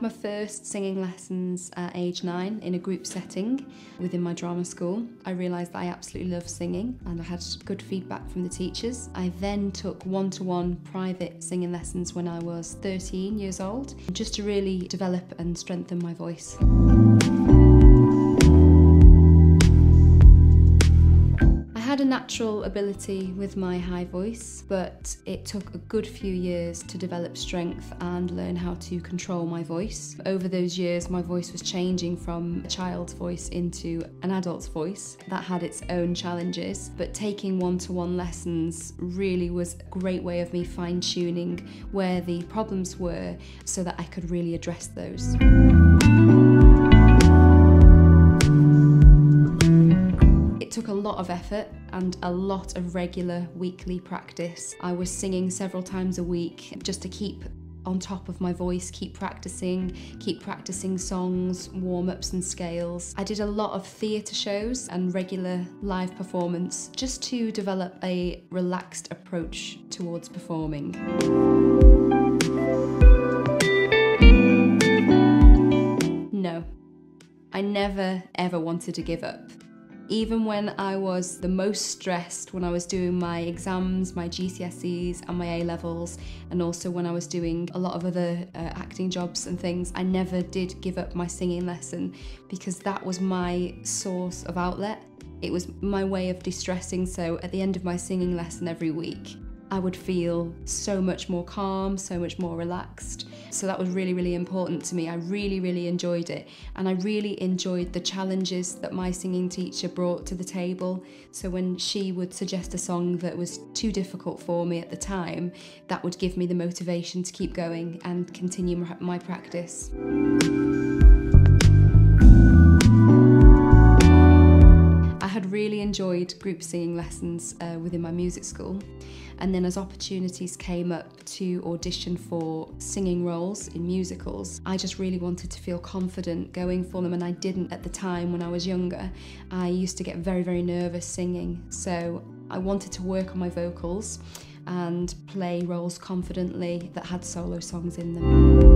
my first singing lessons at age 9 in a group setting within my drama school. I realised that I absolutely love singing and I had good feedback from the teachers. I then took one-to-one private singing lessons when I was 13 years old, just to really develop and strengthen my voice. I had a natural ability with my high voice, but it took a good few years to develop strength and learn how to control my voice. Over those years, my voice was changing from a child's voice into an adult's voice. That had its own challenges, but taking one-to-one lessons really was a great way of me fine-tuning where the problems were so that I could really address those. It took a lot of effort and a lot of regular weekly practice. I was singing several times a week just to keep on top of my voice, keep practicing songs, warm-ups and scales. I did a lot of theatre shows and regular live performance just to develop a relaxed approach towards performing. No, I never ever wanted to give up. Even when I was the most stressed, when I was doing my exams, my GCSEs and my A-levels, and also when I was doing a lot of other acting jobs and things, I never did give up my singing lesson because that was my source of outlet. It was my way of distressing, so at the end of my singing lesson every week, I would feel so much more calm, so much more relaxed. So that was really, really important to me. I really, really enjoyed it. And I really enjoyed the challenges that my singing teacher brought to the table. So when she would suggest a song that was too difficult for me at the time, that would give me the motivation to keep going and continue my practice. I had really enjoyed group singing lessons within my music school, and then as opportunities came up to audition for singing roles in musicals, I just really wanted to feel confident going for them, and I didn't at the time when I was younger. I used to get very, very nervous singing, so I wanted to work on my vocals and play roles confidently that had solo songs in them.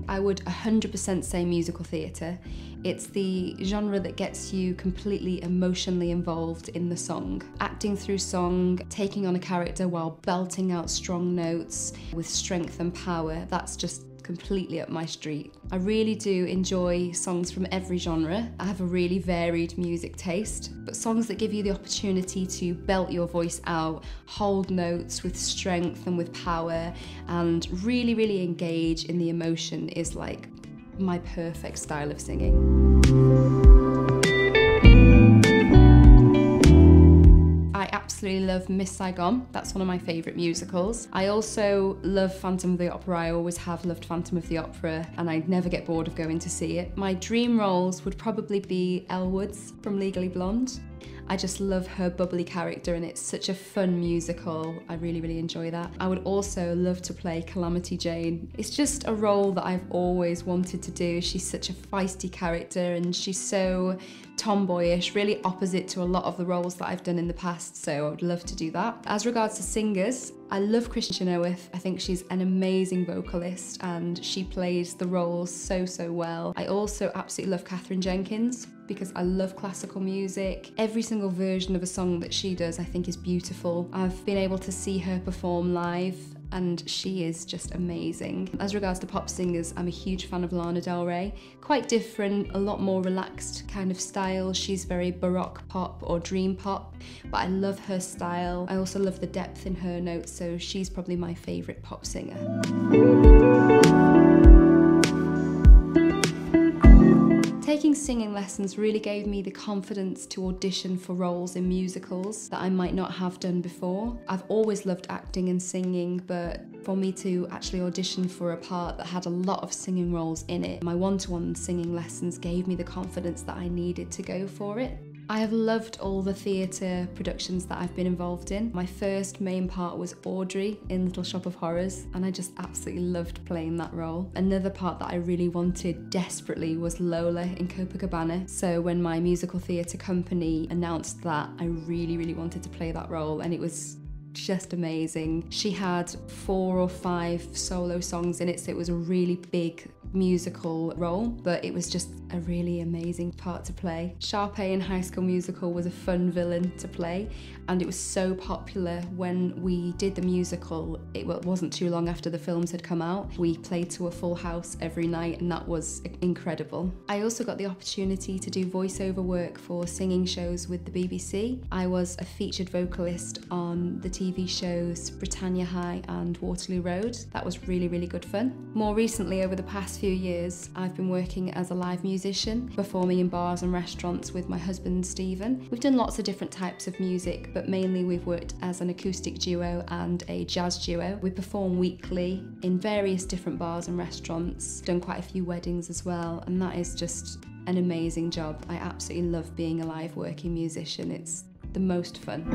I would 100% say musical theatre. It's the genre that gets you completely emotionally involved in the song. Acting through song, taking on a character while belting out strong notes with strength and power, that's just completely up my street. I really do enjoy songs from every genre. I have a really varied music taste, but songs that give you the opportunity to belt your voice out, hold notes with strength and with power, and really, really engage in the emotion is like my perfect style of singing. I absolutely love Miss Saigon. That's one of my favourite musicals. I also love Phantom of the Opera. I always have loved Phantom of the Opera and I'd never get bored of going to see it. My dream roles would probably be Elle Woods from Legally Blonde. I just love her bubbly character and it's such a fun musical. I really, really enjoy that. I would also love to play Calamity Jane. It's just a role that I've always wanted to do. She's such a feisty character and she's so tomboyish, really opposite to a lot of the roles that I've done in the past, so I would love to do that. As regards to singers, I love Christian Chenoweth. I think she's an amazing vocalist and she plays the roles so, so well. I also absolutely love Katherine Jenkins because I love classical music. Every single version of a song that she does I think is beautiful. I've been able to see her perform live and she is just amazing. As regards to pop singers, I'm a huge fan of Lana Del Rey. Quite different, a lot more relaxed kind of style. She's very baroque pop or dream pop, but I love her style. I also love the depth in her notes, so she's probably my favourite pop singer. Taking singing lessons really gave me the confidence to audition for roles in musicals that I might not have done before. I've always loved acting and singing, but for me to actually audition for a part that had a lot of singing roles in it, my one-to-one singing lessons gave me the confidence that I needed to go for it. I have loved all the theatre productions that I've been involved in. My first main part was Audrey in Little Shop of Horrors, and I just absolutely loved playing that role. Another part that I really wanted desperately was Lola in Copacabana. So when my musical theatre company announced that, I really, really wanted to play that role, and it was just amazing. She had 4 or 5 solo songs in it, so it was a really big musical role, but it was just a really amazing part to play. Sharpay in High School Musical was a fun villain to play, and it was so popular when we did the musical. It wasn't too long after the films had come out. We played to a full house every night, and that was incredible. I also got the opportunity to do voiceover work for singing shows with the BBC. I was a featured vocalist on the TV shows Britannia High and Waterloo Road. That was really, really good fun. More recently, over the past few years, I've been working as a live musician, performing in bars and restaurants with my husband Stephen. We've done lots of different types of music, but mainly we've worked as an acoustic duo and a jazz duo. We perform weekly in various different bars and restaurants, done quite a few weddings as well, and that is just an amazing job. I absolutely love being a live working musician. It's the most fun.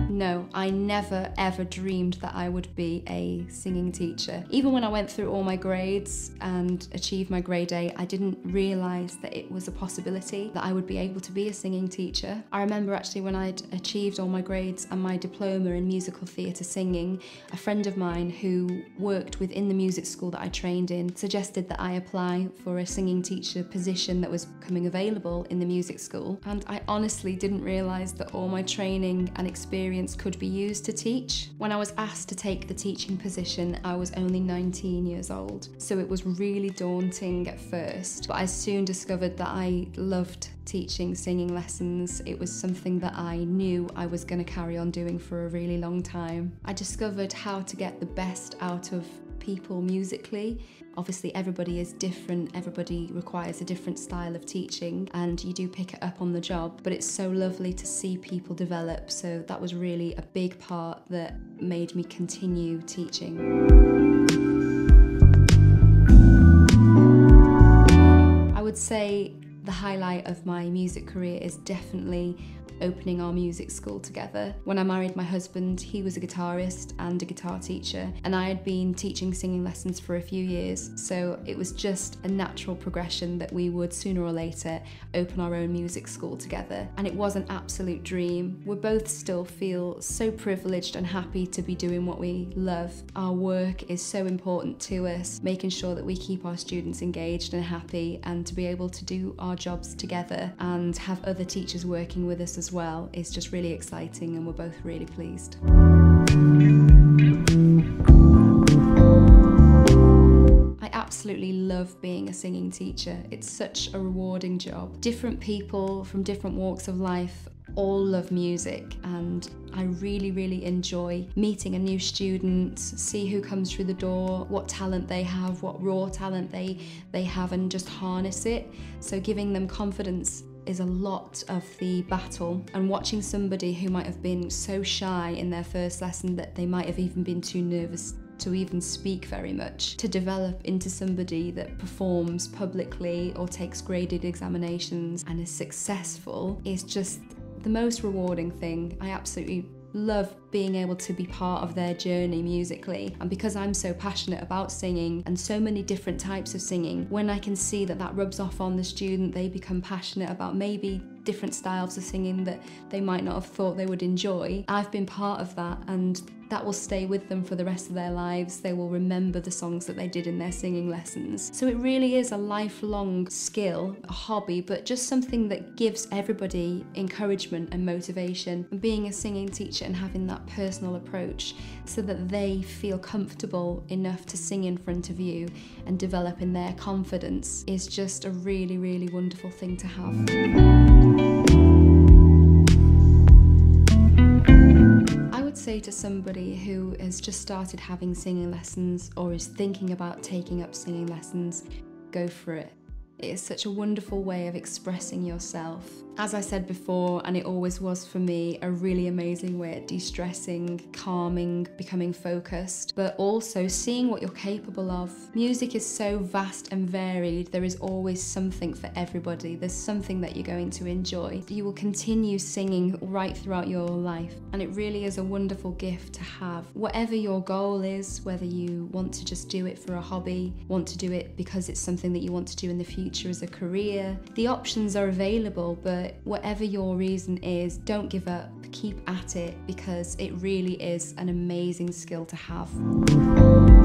No, I never ever dreamed that I would be a singing teacher. Even when I went through all my grades and achieved my grade A, I didn't realise that it was a possibility that I would be able to be a singing teacher. I remember actually when I'd achieved all my grades and my diploma in musical theatre singing, a friend of mine who worked within the music school that I trained in suggested that I apply for a singing teacher position that was becoming available in the music school. And I honestly didn't realise that all my training and experience could be used to teach. When I was asked to take the teaching position, I was only 19 years old, so it was really daunting at first, but I soon discovered that I loved teaching singing lessons. It was something that I knew I was going to carry on doing for a really long time. I discovered how to get the best out of people musically. Obviously everybody is different, everybody requires a different style of teaching, and you do pick it up on the job, but it's so lovely to see people develop, so that was really a big part that made me continue teaching. I would say the highlight of my music career is definitely opening our music school together. When I married my husband, he was a guitarist and a guitar teacher, and I had been teaching singing lessons for a few years, so it was just a natural progression that we would sooner or later open our own music school together, and it was an absolute dream. We both still feel so privileged and happy to be doing what we love. Our work is so important to us, making sure that we keep our students engaged and happy, and to be able to do our jobs together and have other teachers working with us as well is just really exciting, and we're both really pleased. I absolutely love being a singing teacher. It's such a rewarding job. Different people from different walks of life all love music, and I really, really enjoy meeting a new student, see who comes through the door, what talent they have, what raw talent they have, and just harness it. So giving them confidence is a lot of the battle, and watching somebody who might have been so shy in their first lesson that they might have even been too nervous to even speak very much, to develop into somebody that performs publicly or takes graded examinations and is successful is just the most rewarding thing. I absolutely love being able to be part of their journey musically, and because I'm so passionate about singing and so many different types of singing, when I can see that that rubs off on the student, they become passionate about maybe different styles of singing that they might not have thought they would enjoy. I've been part of that, and that will stay with them for the rest of their lives. They will remember the songs that they did in their singing lessons. So it really is a lifelong skill, a hobby, but just something that gives everybody encouragement and motivation. And being a singing teacher and having that personal approach so that they feel comfortable enough to sing in front of you and develop in their confidence is just a really, really wonderful thing to have. Say to somebody who has just started having singing lessons or is thinking about taking up singing lessons, go for it. It is such a wonderful way of expressing yourself. As I said before, and it always was for me, a really amazing way at de-stressing, calming, becoming focused, but also seeing what you're capable of. Music is so vast and varied. There is always something for everybody. There's something that you're going to enjoy. You will continue singing right throughout your life, and it really is a wonderful gift to have. Whatever your goal is, whether you want to just do it for a hobby, want to do it because it's something that you want to do in the future, future as a career. The options are available, but whatever your reason is, don't give up, keep at it, because it really is an amazing skill to have.